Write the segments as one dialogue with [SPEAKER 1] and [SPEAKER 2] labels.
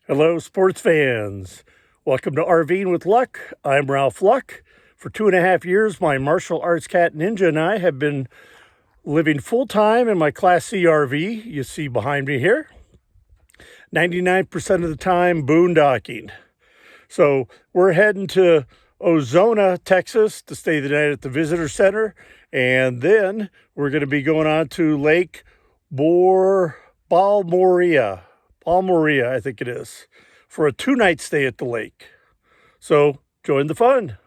[SPEAKER 1] Hello, sports fans. Welcome to RVing with Luck. I'm Ralph Luck. For 2.5 years, my martial arts cat Ninja and I have been living full-time in my Class C RV you see behind me here. 99% of the time, boondocking. So we're heading to Ozona, Texas to stay the night at the visitor center. And then we're going to be going on to Lake Balmorea, I think it is, for a 2-night stay at the lake. So join the fun.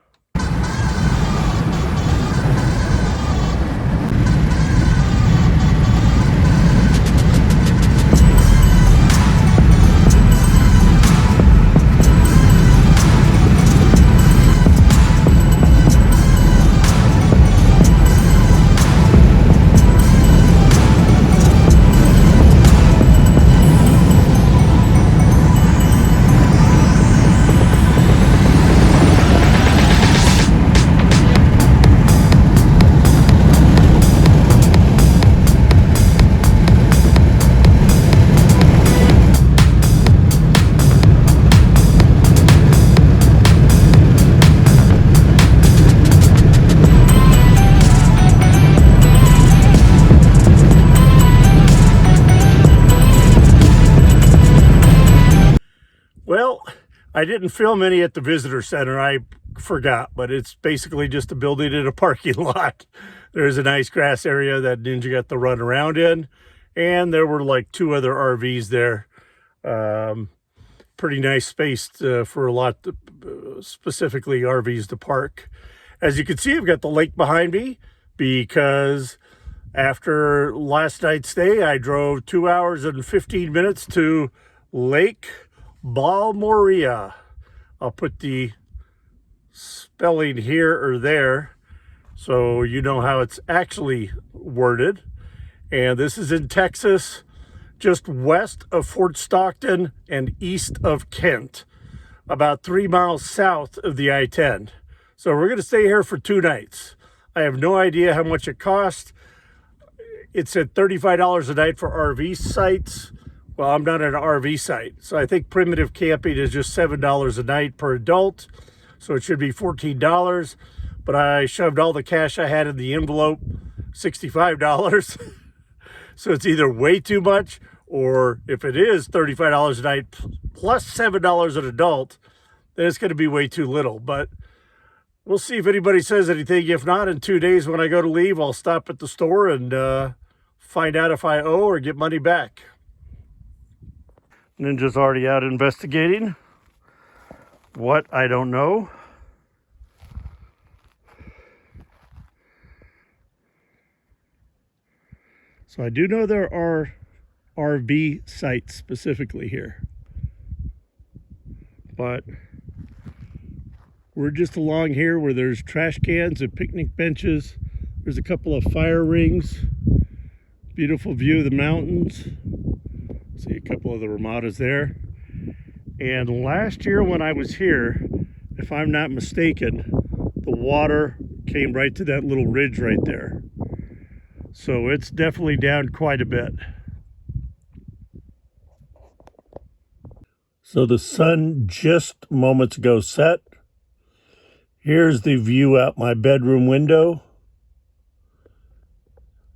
[SPEAKER 1] Well, I didn't film any at the visitor center. I forgot, but it's basically just a building in a parking lot. There's a nice grass area that Ninja got to run around in, and there were like 2 other RVs there. Pretty nice space for a lot, specifically RVs to park. As you can see, I've got the lake behind me because after last night's stay, I drove 2 hours and 15 minutes to Lake Balmorea. I'll put the spelling here or there so you know how it's actually worded. And this is in Texas, just west of Fort Stockton and east of Kent, about 3 miles south of the I-10. So we're going to stay here for 2 nights. I have no idea how much it costs. It's at $35 a night for RV sites. Well, I'm not at an RV site, so I think primitive camping is just $7 a night per adult, so it should be $14. But I shoved all the cash I had in the envelope, $65. So it's either way too much, or if it is $35 a night plus $7 an adult, then it's going to be way too little. But we'll see if anybody says anything. If not, in 2 days when I go to leave, I'll stop at the store and find out if I owe or get money back. Ninja's already out investigating. What? I don't know. So I do know there are RV sites specifically here. But we're just along here where there's trash cans and picnic benches. There's a couple of fire rings. Beautiful view of the mountains. See a couple of the Ramadas there. And last year when I was here, if I'm not mistaken, the water came right to that little ridge right there. So it's definitely down quite a bit. So the sun just moments ago set. Here's the view out my bedroom window.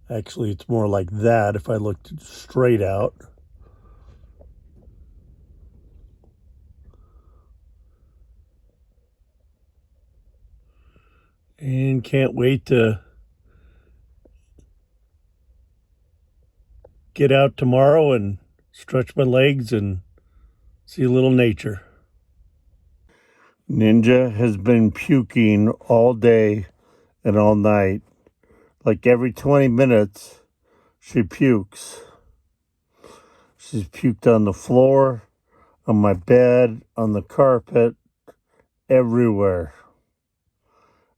[SPEAKER 1] Actually, it's more like that if I looked straight out. And can't wait to get out tomorrow and stretch my legs and see a little nature. Ninja has been puking all day and all night. Like every 20 minutes, she pukes. She's puked on the floor, on my bed, on the carpet, everywhere.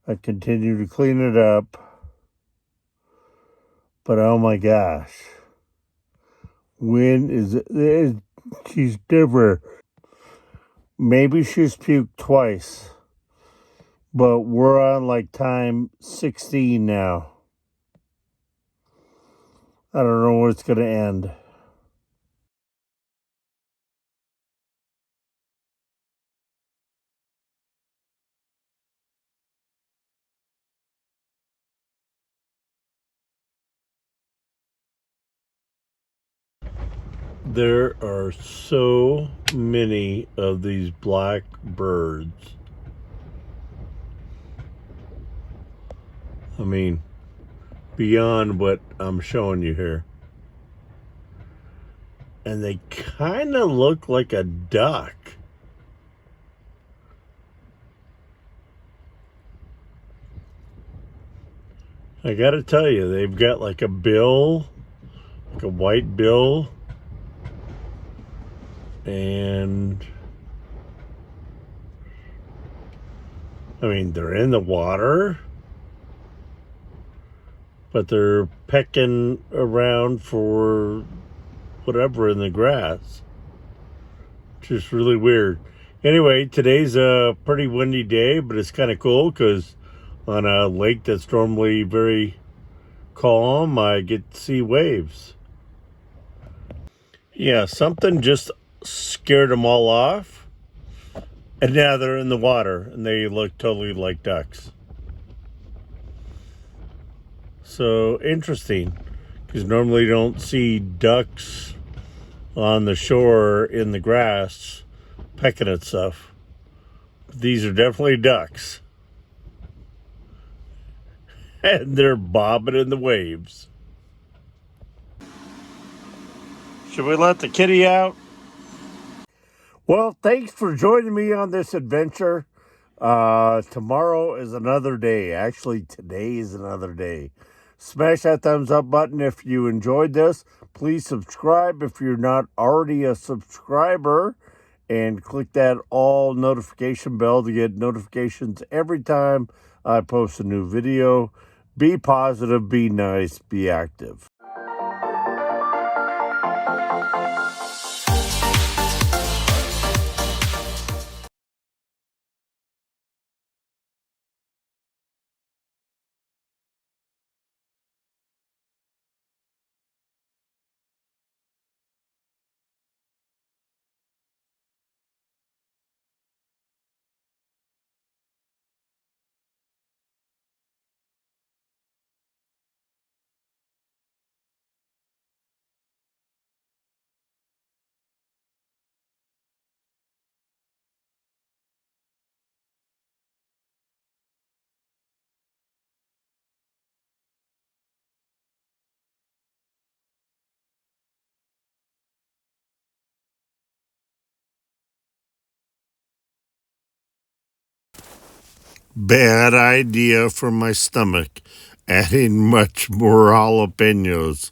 [SPEAKER 1] I continue to clean it up, but oh my gosh. When is it? She's different. Maybe she's puked twice, but we're on like time 16 now. I don't know where it's going to end. There are so many of these black birds. I mean, beyond what I'm showing you here. And they kind of look like a duck. I gotta tell you, they've got like a bill, like a white bill. And I mean, they're in the water, but they're pecking around for whatever in the grass. Just really weird. Anyway, today's a pretty windy day, but it's kind of cool because on a lake that's normally very calm, I get to see waves. Yeah, something just scared them all off, and now they're in the water and they look totally like ducks. So interesting, because normally you don't see ducks on the shore in the grass pecking at stuff. These are definitely ducks. And they're bobbing in the waves. Should we let the kitty out? Well, thanks for joining me on this adventure. Tomorrow is another day. Actually, today is another day. Smash that thumbs up button if you enjoyed this. Please subscribe if you're not already a subscriber. And click that all notification bell to get notifications every time I post a new video. Be positive, be nice, be active. Bad idea for my stomach. Adding much more jalapenos.